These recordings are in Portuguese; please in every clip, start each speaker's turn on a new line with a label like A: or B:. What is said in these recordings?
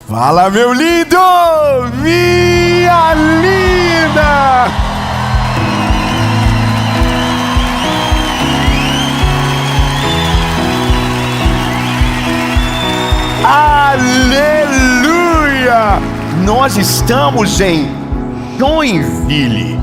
A: Fala, meu lindo! Minha linda! Aleluia! Nós estamos em Joinville,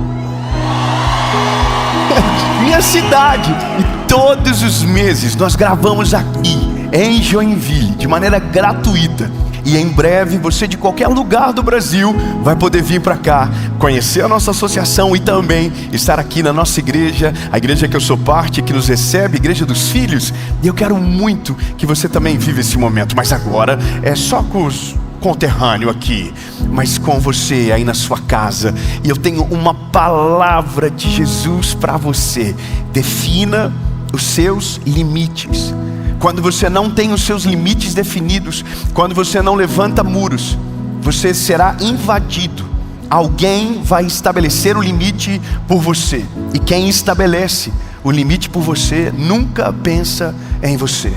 A: minha cidade, e todos os meses nós gravamos aqui em Joinville de maneira gratuita. E em breve você de qualquer lugar do Brasil vai poder vir para cá, conhecer a nossa associação e também estar aqui na nossa igreja, a igreja que eu sou parte, que nos recebe, a Igreja dos Filhos. E eu quero muito que você também viva esse momento, mas agora é só com os conterrâneo aqui, mas com você aí na sua casa. E eu tenho uma palavra de Jesus para você. Defina os seus limites. Quando você não tem os seus limites definidos, quando você não levanta muros, você será invadido. Alguém vai estabelecer o limite por você, e quem estabelece o limite por você nunca pensa em você.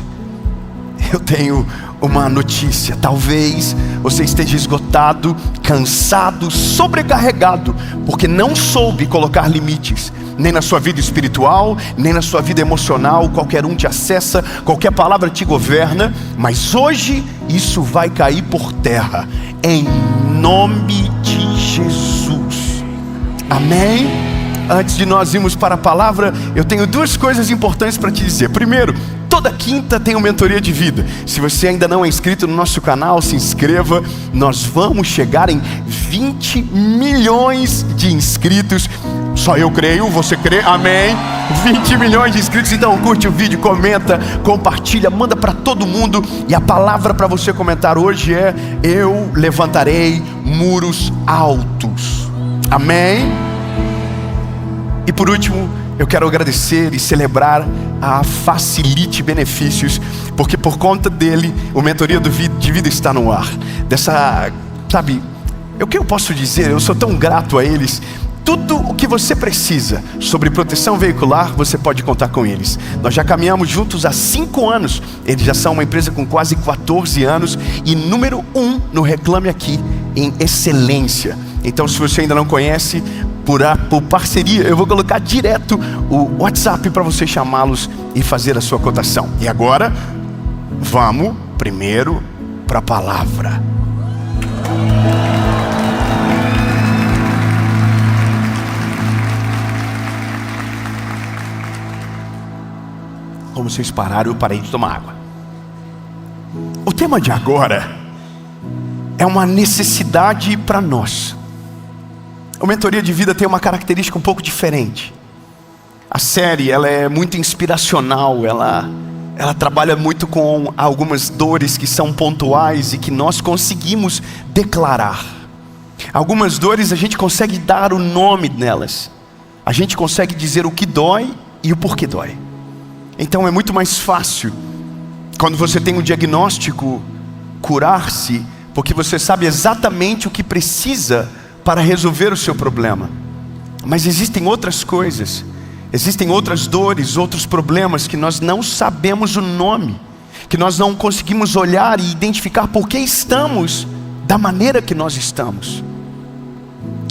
A: Eu tenho uma notícia: talvez você esteja esgotado, cansado, sobrecarregado, porque não soube colocar limites, nem na sua vida espiritual, nem na sua vida emocional. Qualquer um te acessa, qualquer palavra te governa, mas hoje isso vai cair por terra, em nome de Jesus, amém? Antes de nós irmos para a palavra, eu tenho duas coisas importantes para te dizer. Primeiro, toda quinta tem uma mentoria de vida. Se você ainda não é inscrito no nosso canal, se inscreva. Nós vamos chegar em 20 milhões de inscritos. Só eu creio, você crê? Amém? 20 milhões de inscritos. Então curte o vídeo, comenta, compartilha, manda para todo mundo. E a palavra para você comentar hoje é: eu levantarei muros altos. Amém? E por último, eu quero agradecer e celebrar a Facilite Benefícios, porque por conta dele, o Mentoria de Vida está no ar. O que eu posso dizer? Eu sou tão grato a eles. Tudo o que você precisa sobre proteção veicular, você pode contar com eles. Nós já caminhamos juntos há 5 anos. Eles já são uma empresa com quase 14 anos e número 1 no Reclame Aqui, em excelência. Então, se você ainda não conhece, por parceria, eu vou colocar direto o WhatsApp para você chamá-los e fazer a sua cotação. E agora, vamos primeiro para a palavra. Como vocês pararam, eu parei de tomar água. O tema de agora é uma necessidade para nós. A Mentoria de Vida tem uma característica um pouco diferente. A série, ela é muito inspiracional, ela trabalha muito com algumas dores que são pontuais e que nós conseguimos declarar. Algumas dores a gente consegue dar o nome nelas. A gente consegue dizer o que dói e o porquê dói. Então é muito mais fácil, quando você tem um diagnóstico, curar-se, porque você sabe exatamente o que precisa para resolver o seu problema. Mas existem outras coisas, existem outras dores, outros problemas que nós não sabemos o nome, que nós não conseguimos olhar e identificar por que estamos da maneira que nós estamos.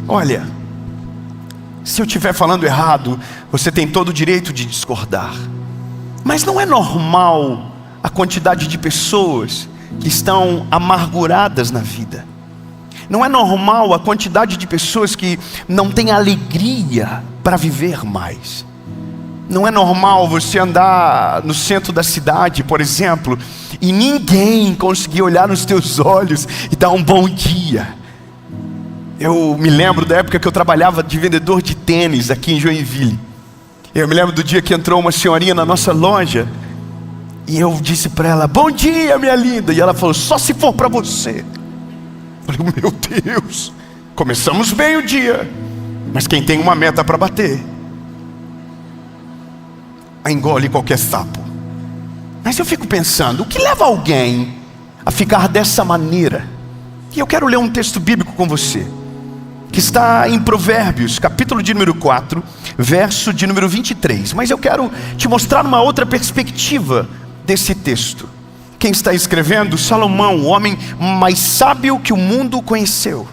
A: Olha, se eu estiver falando errado, você tem todo o direito de discordar. Mas não é normal a quantidade de pessoas que estão amarguradas na vida. Não é normal a quantidade de pessoas que não têm alegria para viver mais. Não é normal você andar no centro da cidade, por exemplo, e ninguém conseguir olhar nos teus olhos e dar um bom dia. Eu me lembro da época que eu trabalhava de vendedor de tênis aqui em Joinville. Eu me lembro do dia que entrou uma senhorinha na nossa loja e eu disse para ela: bom dia, minha linda. E ela falou: só se for para você. Eu falei: meu Deus, começamos bem o dia, mas quem tem uma meta para bater engole qualquer sapo. Mas eu fico pensando, o que leva alguém a ficar dessa maneira? E eu quero ler um texto bíblico com você, que está em Provérbios, capítulo de número 4, verso de número 23. Mas eu quero te mostrar uma outra perspectiva desse texto. Quem está escrevendo? Salomão, o homem mais sábio que o mundo conheceu.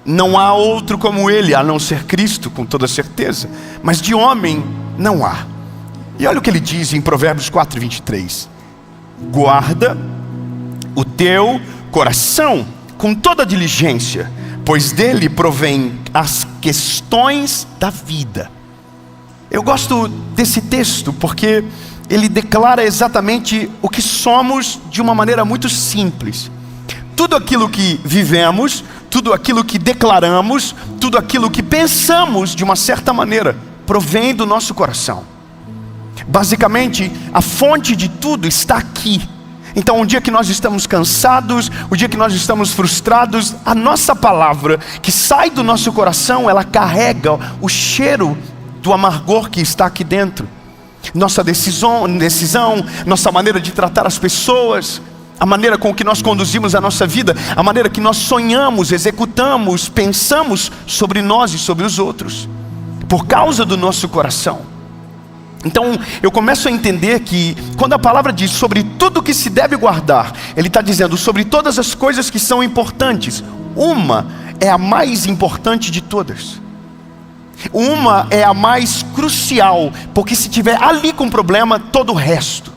A: Não há outro como ele, a não ser Cristo, com toda certeza. Mas de homem não há. E olha o que ele diz em Provérbios 4:23. Guarda o teu coração com toda diligência, pois dele provém as questões da vida. Eu gosto desse texto porque ele declara exatamente o que somos de uma maneira muito simples. Tudo aquilo que vivemos, tudo aquilo que declaramos, tudo aquilo que pensamos de uma certa maneira, provém do nosso coração. Basicamente, a fonte de tudo está aqui. Então, um dia que nós estamos cansados, o dia que nós estamos frustrados, a nossa palavra que sai do nosso coração, ela carrega o cheiro do amargor que está aqui dentro. Nossa decisão, nossa maneira de tratar as pessoas, a maneira com que nós conduzimos a nossa vida, a maneira que nós sonhamos, executamos, pensamos sobre nós e sobre os outros, por causa do nosso coração. Então eu começo a entender que quando a palavra diz sobre tudo que se deve guardar, ele está dizendo sobre todas as coisas que são importantes. Uma é a mais importante de todas. Uma é a mais crucial, porque se tiver ali com problema, todo o resto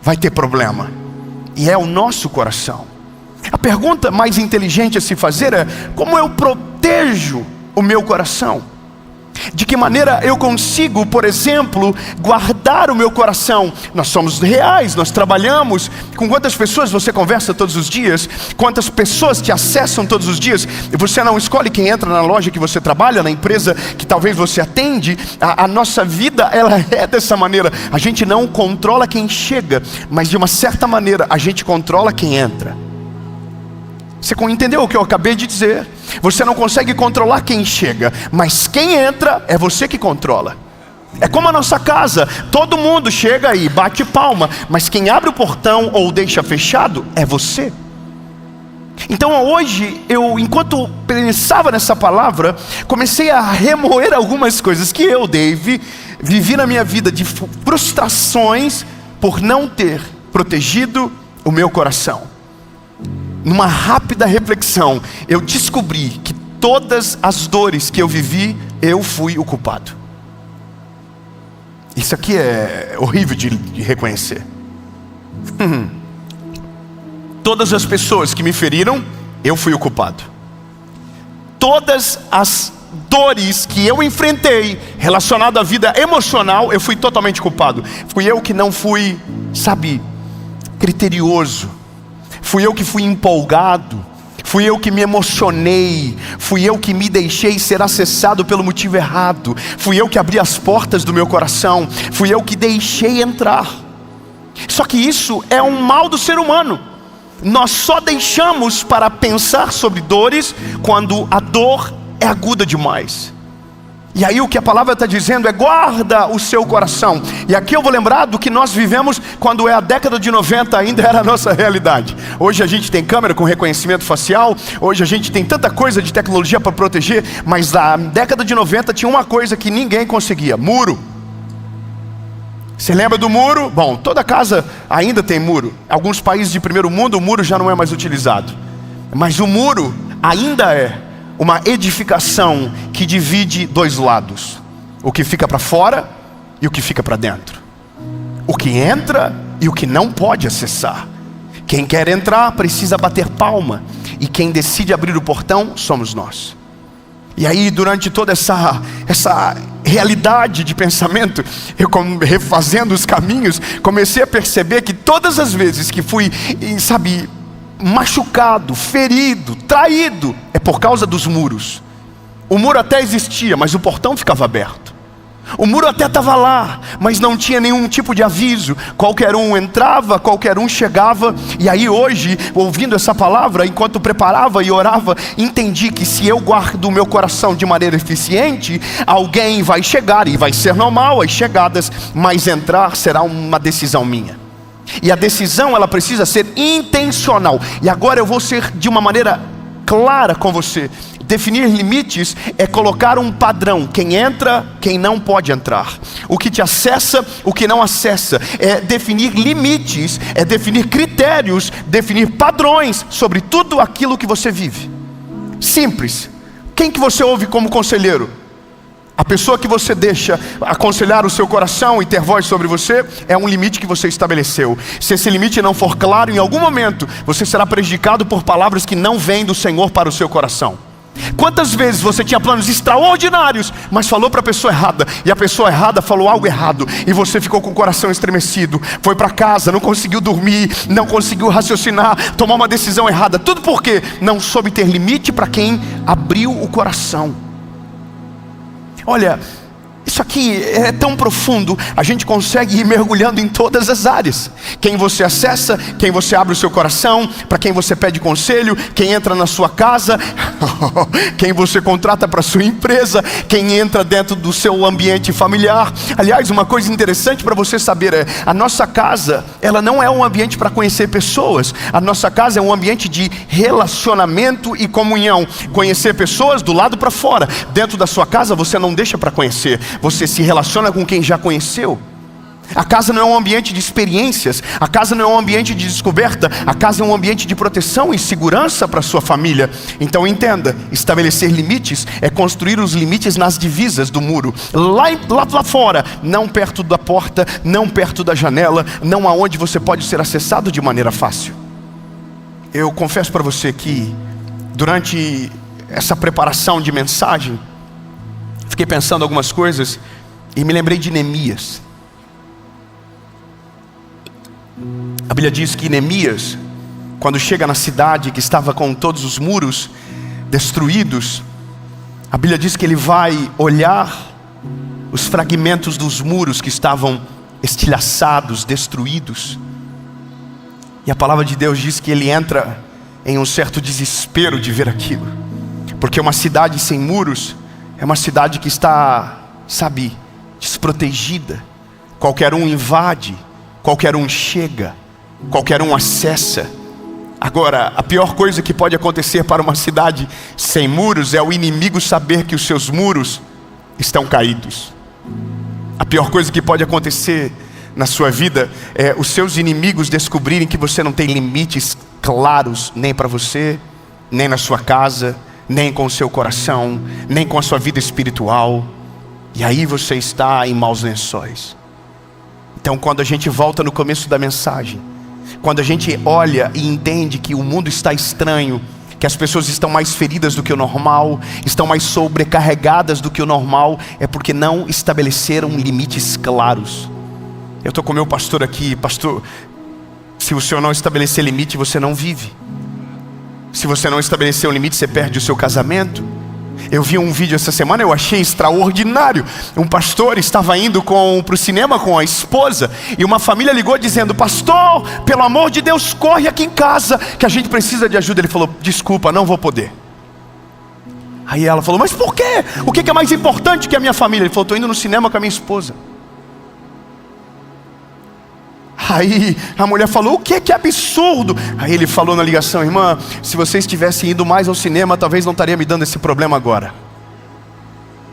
A: vai ter problema. E é o nosso coração. A pergunta mais inteligente a se fazer é: como eu protejo o meu coração? De que maneira eu consigo, por exemplo, guardar o meu coração? Nós somos reais, nós trabalhamos. Com quantas pessoas você conversa todos os dias? Quantas pessoas te acessam todos os dias? Você não escolhe quem entra na loja que você trabalha, na empresa que talvez você atende. A nossa vida, ela é dessa maneira. A gente não controla quem chega, mas de uma certa maneira a gente controla quem entra. Você entendeu o que eu acabei de dizer? Você não consegue controlar quem chega, mas quem entra é você que controla. É como a nossa casa, todo mundo chega e bate palma, mas quem abre o portão ou deixa fechado é você. Então hoje, enquanto pensava nessa palavra, comecei a remoer algumas coisas que eu, Dave, vivi na minha vida de frustrações por não ter protegido o meu coração. Numa rápida reflexão, eu descobri que todas as dores que eu vivi, eu fui o culpado. Isso aqui é horrível de reconhecer. Todas as pessoas que me feriram, eu fui o culpado. Todas as dores que eu enfrentei relacionadas à vida emocional, eu fui totalmente culpado. Fui eu que não fui, criterioso. Fui eu que fui empolgado, fui eu que me emocionei, fui eu que me deixei ser acessado pelo motivo errado, fui eu que abri as portas do meu coração, fui eu que deixei entrar. Só que isso é um mal do ser humano. Nós só deixamos para pensar sobre dores quando a dor é aguda demais. E aí o que a palavra está dizendo é: guarda o seu coração. E aqui eu vou lembrar do que nós vivemos quando a década de 90 ainda era a nossa realidade. Hoje a gente tem câmera com reconhecimento facial, hoje a gente tem tanta coisa de tecnologia para proteger, mas na década de 90 tinha uma coisa que ninguém conseguia: muro. Você lembra do muro? Bom, toda casa ainda tem muro. Alguns países de primeiro mundo o muro já não é mais utilizado, mas o muro ainda é uma edificação que divide dois lados: o que fica para fora e o que fica para dentro, o que entra e o que não pode acessar. Quem quer entrar precisa bater palma, e quem decide abrir o portão somos nós. E aí, durante toda essa realidade de pensamento, eu, refazendo os caminhos, comecei a perceber que todas as vezes que fui, machucado, ferido, traído, é por causa dos muros. O muro até existia, mas o portão ficava aberto. O muro até estava lá, mas não tinha nenhum tipo de aviso. Qualquer um entrava, qualquer um chegava. E aí hoje, ouvindo essa palavra, enquanto preparava e orava, entendi que se eu guardo o meu coração de maneira eficiente, alguém vai chegar, e vai ser normal as chegadas, mas entrar será uma decisão minha. E a decisão, ela precisa ser intencional. E agora eu vou ser de uma maneira clara com você. Definir limites é colocar um padrão. Quem entra, quem não pode entrar. O que te acessa, o que não acessa. É definir limites, é definir critérios, definir padrões sobre tudo aquilo que você vive. Simples. Quem que você ouve como conselheiro? A pessoa que você deixa aconselhar o seu coração e ter voz sobre você é um limite que você estabeleceu. Se esse limite não for claro, em algum momento você será prejudicado por palavras que não vêm do Senhor para o seu coração. Quantas vezes você tinha planos extraordinários, mas falou para a pessoa errada, e a pessoa errada falou algo errado, e você ficou com o coração estremecido, foi para casa, não conseguiu dormir, não conseguiu raciocinar, tomar uma decisão errada, tudo porque não soube ter limite para quem abriu o coração. Olha, isso aqui é tão profundo, a gente consegue ir mergulhando em todas as áreas. Quem você acessa, quem você abre o seu coração, para quem você pede conselho, quem entra na sua casa, quem você contrata para sua empresa, quem entra dentro do seu ambiente familiar. Aliás, uma coisa interessante para você saber é, a nossa casa, ela não é um ambiente para conhecer pessoas. A nossa casa é um ambiente de relacionamento e comunhão. Conhecer pessoas do lado para fora. Dentro da sua casa você não deixa para conhecer. Você se relaciona com quem já conheceu. A casa não é um ambiente de experiências. A casa não é um ambiente de descoberta. A casa é um ambiente de proteção e segurança para a sua família. Então entenda, estabelecer limites é construir os limites nas divisas do muro. Lá fora, não perto da porta, não perto da janela, não aonde você pode ser acessado de maneira fácil. Eu confesso para você que durante essa preparação de mensagem, fiquei pensando algumas coisas e me lembrei de Neemias. A Bíblia diz que Neemias, quando chega na cidade que estava com todos os muros destruídos, a Bíblia diz que ele vai olhar os fragmentos dos muros que estavam estilhaçados, destruídos. E a palavra de Deus diz que ele entra em um certo desespero de ver aquilo, porque uma cidade sem muros é uma cidade que está, desprotegida. Qualquer um invade, qualquer um chega, qualquer um acessa. Agora, a pior coisa que pode acontecer para uma cidade sem muros é o inimigo saber que os seus muros estão caídos. A pior coisa que pode acontecer na sua vida é os seus inimigos descobrirem que você não tem limites claros, nem para você, nem na sua casa, nem com o seu coração, nem com a sua vida espiritual. E aí você está em maus lençóis. Então quando a gente volta no começo da mensagem, quando a gente olha e entende que o mundo está estranho, que as pessoas estão mais feridas do que o normal, estão mais sobrecarregadas do que o normal, é porque não estabeleceram limites claros. Eu estou com o meu pastor aqui. Pastor, se o senhor não estabelecer limite, você não vive. Se você não estabelecer um limite, você perde o seu casamento. Eu vi um vídeo essa semana, eu achei extraordinário. Um pastor estava indo para o cinema com a esposa, e uma família ligou dizendo: pastor, pelo amor de Deus, corre aqui em casa, que a gente precisa de ajuda. Ele falou: desculpa, não vou poder. Aí ela falou: mas por quê? O que é mais importante que a minha família? Ele falou: estou indo no cinema com a minha esposa. Aí a mulher falou: o que? Que absurdo. Aí ele falou na ligação: irmã, se vocês tivessem ido mais ao cinema, talvez não estaria me dando esse problema agora.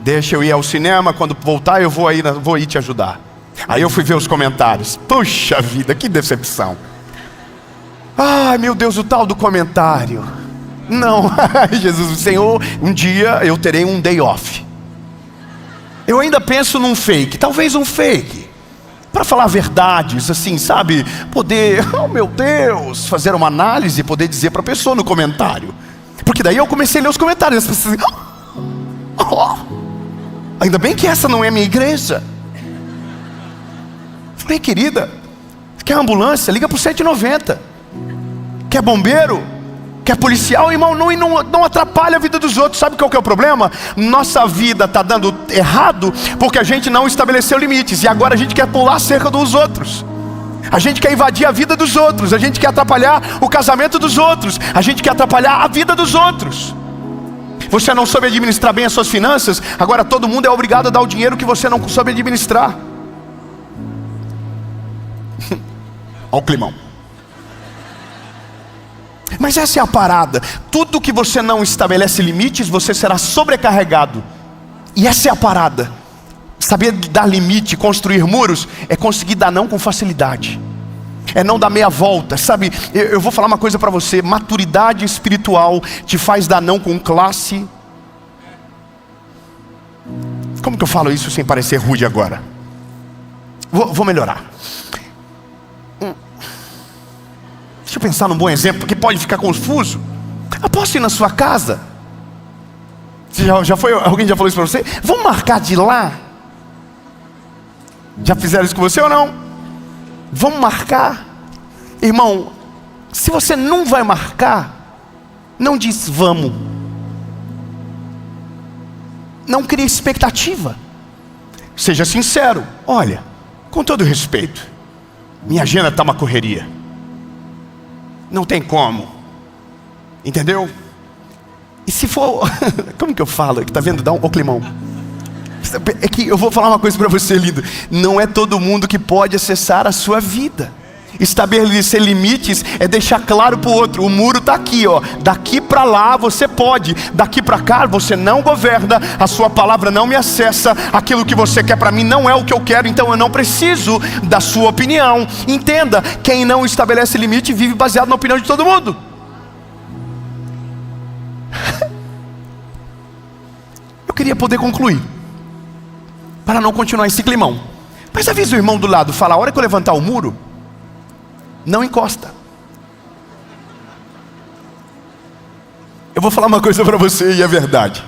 A: Deixa eu ir ao cinema, quando voltar eu vou ir te ajudar. Aí eu fui ver os comentários. Puxa vida, que decepção. Ai meu Deus, o tal do comentário. Não, Jesus, Senhor, um dia eu terei um day off. Eu ainda penso num fake, talvez um fake, para falar verdades, assim, poder, oh meu Deus, fazer uma análise e poder dizer para a pessoa no comentário. Porque daí eu comecei a ler os comentários, as pessoas assim, ainda bem que essa não é a minha igreja. Falei: querida, quer ambulância? Liga para o 190. Quer bombeiro? Quer policial? Irmão, não atrapalha a vida dos outros. Sabe qual que é o problema? Nossa vida está dando errado porque a gente não estabeleceu limites, e agora a gente quer pular a cerca dos outros. A gente quer invadir a vida dos outros, a gente quer atrapalhar o casamento dos outros, a gente quer atrapalhar a vida dos outros. Você não soube administrar bem as suas finanças, agora todo mundo é obrigado a dar o dinheiro que você não soube administrar. Olha o climão. Mas essa é a parada. Tudo que você não estabelece limites, você será sobrecarregado. E essa é a parada. Saber dar limite, construir muros, é conseguir dar não com facilidade. É não dar meia volta, sabe? Eu vou falar uma coisa para você. Maturidade espiritual te faz dar não com classe. Como que eu falo isso sem parecer rude agora? Vou melhorar. Deixa eu pensar num bom exemplo, porque pode ficar confuso. Eu posso ir na sua casa? Alguém já falou isso para você? Vamos marcar de ir lá? Já fizeram isso com você ou não? Vamos marcar? Irmão, se você não vai marcar, não diz vamos. Não crie expectativa. Seja sincero. Olha, com todo respeito, minha agenda está uma correria. Não tem como. Entendeu? E se for... Como que eu falo? Tá vendo? Dá um climão. É que eu vou falar uma coisa para você, lindo. Não é todo mundo que pode acessar a sua vida. Estabelecer limites é deixar claro para o outro: o muro está aqui, ó. Daqui para lá você pode, daqui para cá você não governa, a sua palavra não me acessa, aquilo que você quer para mim não é o que eu quero, então eu não preciso da sua opinião. Entenda, quem não estabelece limite vive baseado na opinião de todo mundo. Eu queria poder concluir, para não continuar esse climão, mas avisa o irmão do lado, fala: a hora que eu levantar o muro, não encosta. Eu vou falar uma coisa para você e é verdade.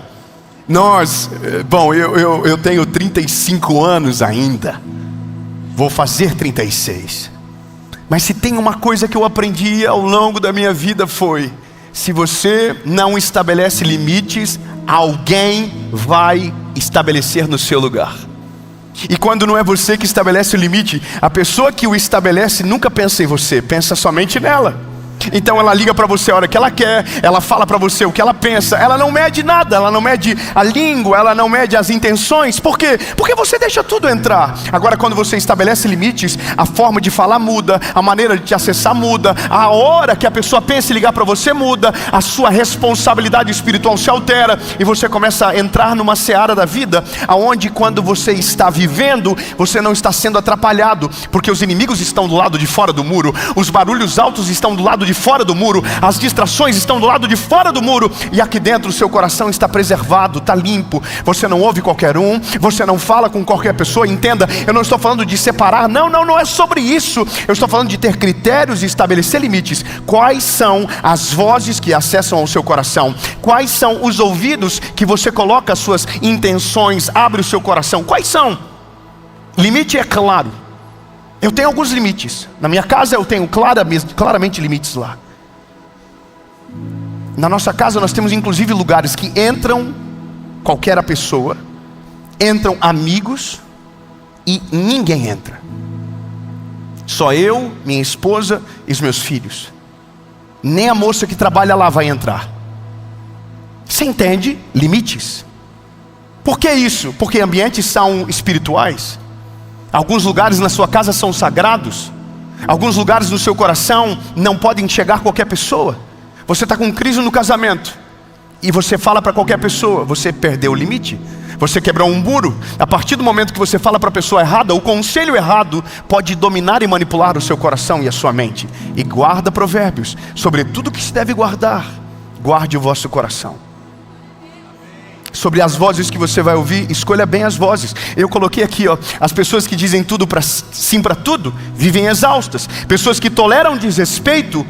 A: Eu tenho 35 anos ainda. Vou fazer 36. Mas se tem uma coisa que eu aprendi ao longo da minha vida foi: se você não estabelece limites, alguém vai estabelecer no seu lugar. E quando não é você que estabelece o limite, a pessoa que o estabelece nunca pensa em você, pensa somente nela. Então ela liga para você a hora que ela quer, ela fala para você o que ela pensa, ela não mede nada, ela não mede a língua, ela não mede as intenções. Por quê? Porque você deixa tudo entrar. Agora, quando você estabelece limites, a forma de falar muda, a maneira de te acessar muda, a hora que a pessoa pensa em ligar para você muda, a sua responsabilidade espiritual se altera, e você começa a entrar numa seara da vida, aonde quando você está vivendo, você não está sendo atrapalhado, porque os inimigos estão do lado de fora do muro, os barulhos altos estão do lado de fora do muro, as distrações estão do lado de fora do muro, e aqui dentro o seu coração está preservado, está limpo. Você não ouve qualquer um, você não fala com qualquer pessoa. Entenda, eu não estou falando de separar, não é sobre isso. Eu estou falando de ter critérios e estabelecer limites. Quais são as vozes que acessam ao seu coração? Quais são os ouvidos que você coloca as suas intenções, abre o seu coração? Quais são? Limite é claro. Eu tenho alguns limites. Na minha casa eu tenho claramente limites lá. Na nossa casa nós temos inclusive lugares que entram qualquer pessoa, entram amigos e ninguém entra. Só eu, minha esposa e os meus filhos. Nem a moça que trabalha lá vai entrar. Você entende? Limites. Por que isso? Porque ambientes são espirituais. Alguns lugares na sua casa são sagrados. Alguns lugares no seu coração não podem chegar qualquer pessoa. Você está com crise no casamento e você fala para qualquer pessoa, você perdeu o limite. Você quebrou um muro. A partir do momento que você fala para a pessoa errada, o conselho errado pode dominar e manipular o seu coração e a sua mente. E guarda Provérbios: sobre tudo que se deve guardar, guarde o vosso coração. Sobre as vozes que você vai ouvir, escolha bem as vozes. Eu coloquei aqui, ó, as pessoas que dizem tudo sim para tudo vivem exaustas. Pessoas que toleram desrespeito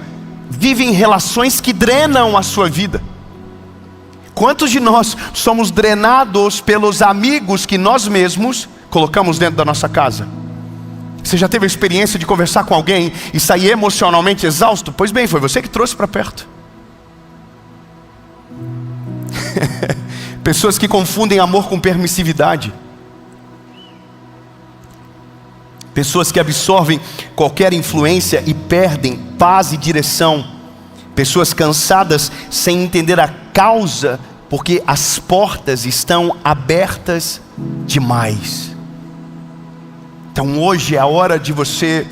A: vivem relações que drenam a sua vida. Quantos de nós somos drenados pelos amigos que nós mesmos colocamos dentro da nossa casa? Você já teve a experiência de conversar com alguém e sair emocionalmente exausto? Pois bem, foi você que trouxe para perto. Pessoas que confundem amor com permissividade. Pessoas que absorvem qualquer influência e perdem paz e direção. Pessoas cansadas sem entender a causa, porque as portas estão abertas demais. Então hoje é a hora de você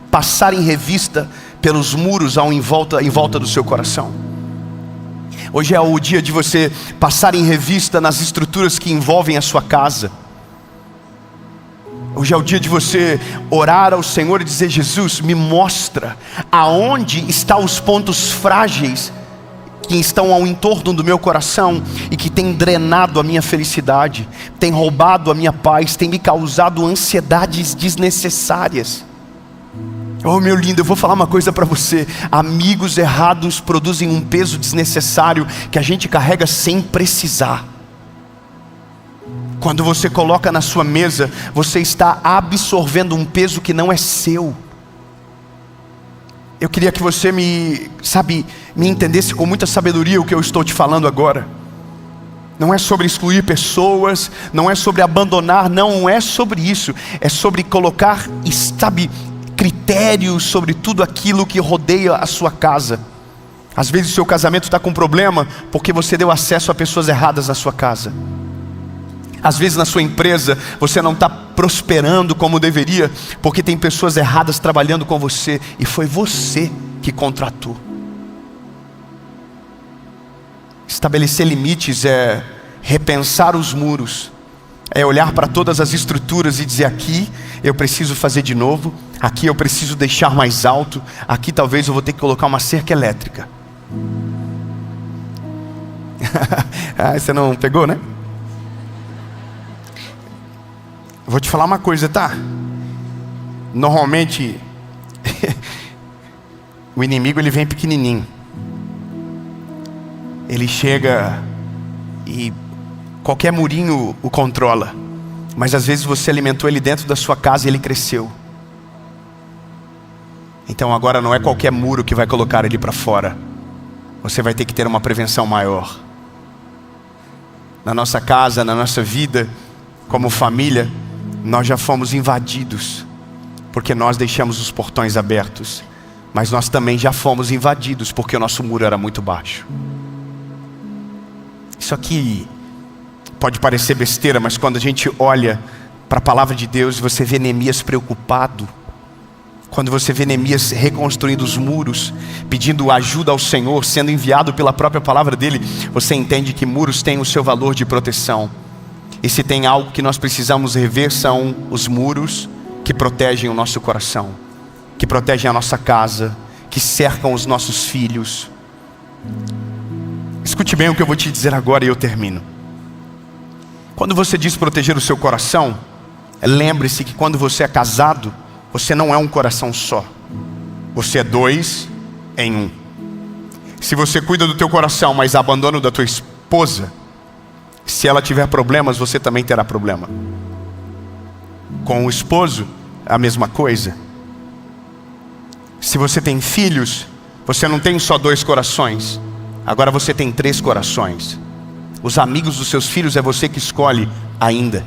A: passar em revista pelos muros em volta do seu coração. Hoje é o dia de você passar em revista nas estruturas que envolvem a sua casa. Hoje é o dia de você orar ao Senhor e dizer: Jesus, me mostra aonde estão os pontos frágeis que estão ao entorno do meu coração e que tem drenado a minha felicidade, tem roubado a minha paz, tem me causado ansiedades desnecessárias. Oh, meu lindo, eu vou falar uma coisa para você: amigos errados produzem um peso desnecessário que a gente carrega sem precisar. Quando você coloca na sua mesa, você está absorvendo um peso que não é seu. Eu queria que você me entendesse com muita sabedoria o que eu estou te falando agora. Não é sobre excluir pessoas, não é sobre abandonar, não é sobre isso. É sobre colocar, critérios sobre tudo aquilo que rodeia a sua casa. Às vezes o seu casamento está com problema porque você deu acesso a pessoas erradas na sua casa. Às vezes na sua empresa você não está prosperando como deveria porque tem pessoas erradas trabalhando com você e foi você que contratou. Estabelecer limites é repensar os muros, é olhar para todas as estruturas e dizer: aqui eu preciso fazer de novo, aqui eu preciso deixar mais alto, aqui talvez eu vou ter que colocar uma cerca elétrica. Você não pegou, né? Vou te falar uma coisa, tá? Normalmente o inimigo ele vem pequenininho. Ele chega e qualquer murinho o controla. Mas às vezes você alimentou ele dentro da sua casa e ele cresceu. Então agora não é qualquer muro que vai colocar ele para fora. Você vai ter que ter uma prevenção maior. Na nossa casa, na nossa vida, como família, nós já fomos invadidos, porque nós deixamos os portões abertos. Mas nós também já fomos invadidos, porque o nosso muro era muito baixo. Isso aqui pode parecer besteira, mas quando a gente olha para a palavra de Deus, você vê Neemias preocupado. Quando você vê Neemias reconstruindo os muros, pedindo ajuda ao Senhor, sendo enviado pela própria palavra dele, você entende que muros têm o seu valor de proteção. E se tem algo que nós precisamos rever, são os muros que protegem o nosso coração, que protegem a nossa casa, que cercam os nossos filhos. Escute bem o que eu vou te dizer agora e eu termino. Quando você diz proteger o seu coração, lembre-se que quando você é casado, você não é um coração só. Você é 2 em 1. Se você cuida do teu coração, mas abandona o da tua esposa, se ela tiver problemas, você também terá problema. Com o esposo, a mesma coisa. Se você tem filhos, você não tem só 2 corações. Agora você tem 3 corações. Os amigos dos seus filhos é você que escolhe ainda.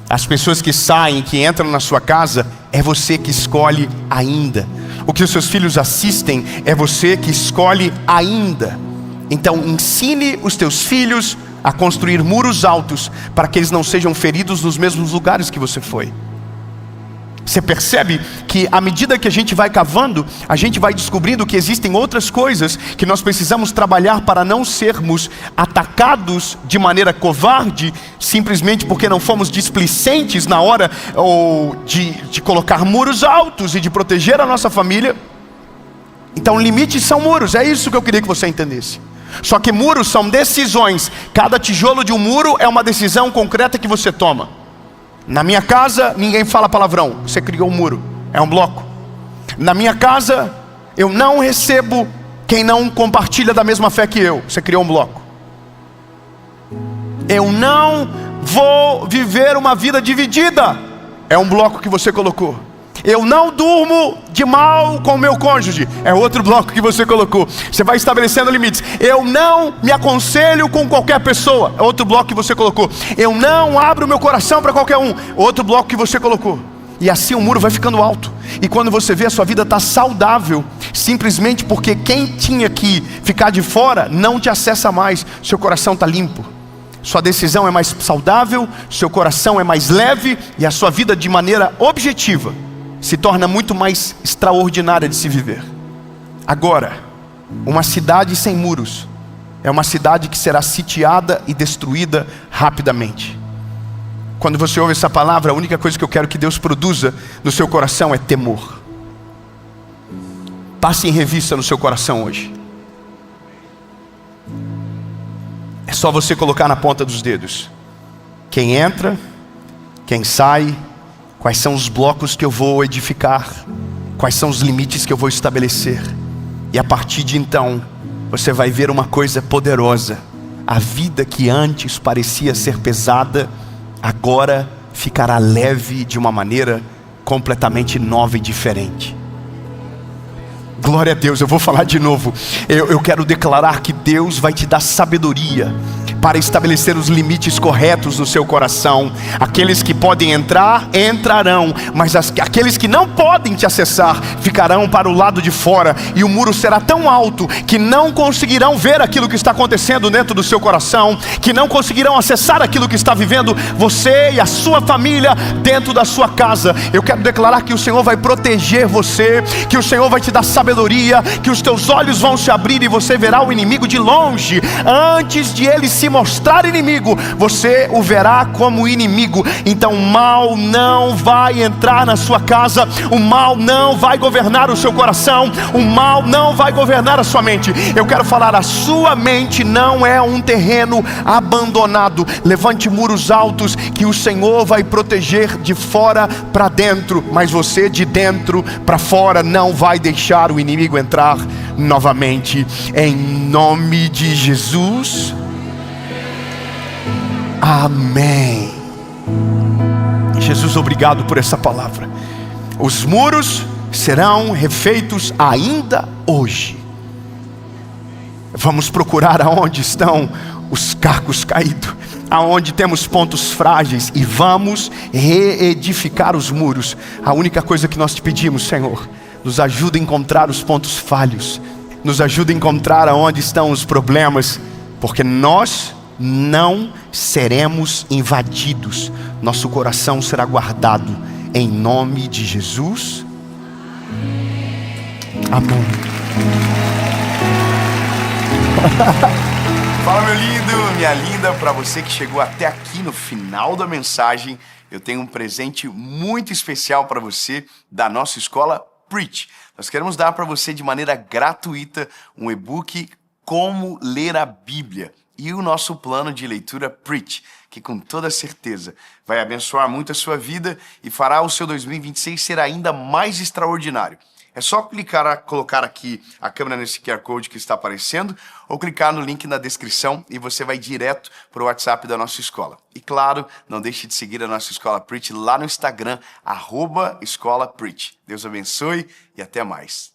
A: As pessoas que saem, que entram na sua casa, é você que escolhe ainda. O que os seus filhos assistem, é você que escolhe ainda. Então ensine os teus filhos a construir muros altos, para que eles não sejam feridos nos mesmos lugares que você foi. Você percebe que à medida que a gente vai cavando, a gente vai descobrindo que existem outras coisas que nós precisamos trabalhar para não sermos atacados de maneira covarde, simplesmente porque não fomos displicentes na hora de colocar muros altos e de proteger a nossa família. Então limites são muros, é isso que eu queria que você entendesse. Só que muros são decisões. Cada tijolo de um muro é uma decisão concreta que você toma. Na minha casa, ninguém fala palavrão. Você criou um muro, é um bloco. Na minha casa, eu não recebo quem não compartilha da mesma fé que eu. Você criou um bloco. Eu não vou viver uma vida dividida. É um bloco que você colocou. Eu não durmo de mal com o meu cônjuge. É outro bloco que você colocou. Você vai estabelecendo limites. Eu não me aconselho com qualquer pessoa. É outro bloco que você colocou. Eu não abro meu coração para qualquer um. Outro bloco que você colocou. E assim o muro vai ficando alto. E quando você vê, a sua vida está saudável, simplesmente porque quem tinha que ficar de fora não te acessa mais. Seu coração está limpo. Sua decisão é mais saudável, seu coração é mais leve, e a sua vida, de maneira objetiva, se torna muito mais extraordinária de se viver. Agora, uma cidade sem muros é uma cidade que será sitiada e destruída rapidamente. Quando você ouve essa palavra, a única coisa que eu quero que Deus produza no seu coração é temor. Passe em revista no seu coração hoje. É só você colocar na ponta dos dedos quem entra, quem sai, quais são os blocos que eu vou edificar, quais são os limites que eu vou estabelecer. E a partir de então, você vai ver uma coisa poderosa. A vida que antes parecia ser pesada, agora ficará leve de uma maneira completamente nova e diferente. Glória a Deus. Eu vou falar de novo. Eu quero declarar que Deus vai te dar sabedoria para estabelecer os limites corretos no seu coração. Aqueles que podem entrar, entrarão, mas aqueles que não podem te acessar, ficarão para o lado de fora, e o muro será tão alto, que não conseguirão ver aquilo que está acontecendo dentro do seu coração, que não conseguirão acessar aquilo que está vivendo você e a sua família dentro da sua casa. Eu quero declarar que o Senhor vai proteger você, que o Senhor vai te dar sabedoria, que os teus olhos vão se abrir e você verá o inimigo de longe. Antes de ele se mostrar inimigo, você o verá como inimigo. Então o mal não vai entrar na sua casa, o mal não vai governar o seu coração, o mal não vai governar a sua mente. Eu quero falar, a sua mente não é um terreno abandonado. Levante muros altos que o Senhor vai proteger de fora para dentro, mas você de dentro para fora não vai deixar o inimigo entrar novamente. Em nome de Jesus. Amém. Jesus, obrigado por essa palavra. Os muros serão refeitos ainda hoje. Vamos procurar aonde estão os cacos caídos, aonde temos pontos frágeis, e vamos reedificar os muros. A única coisa que nós te pedimos, Senhor, nos ajuda a encontrar os pontos falhos, nos ajuda a encontrar aonde estão os problemas, porque nós não seremos invadidos, nosso coração será guardado, em nome de Jesus. Amém. Fala, meu lindo, minha linda. Para você que chegou até aqui no final da mensagem, eu tenho um presente muito especial para você da nossa escola Preach. Nós queremos dar para você de maneira gratuita um e-book Como Ler a Bíblia e o nosso plano de leitura Preach, que com toda certeza vai abençoar muito a sua vida e fará o seu 2026 ser ainda mais extraordinário. É só colocar aqui a câmera nesse QR Code que está aparecendo, ou clicar no link na descrição e você vai direto para o WhatsApp da nossa escola. E claro, não deixe de seguir a nossa escola Preach lá no Instagram, @escolapreach. Deus abençoe e até mais.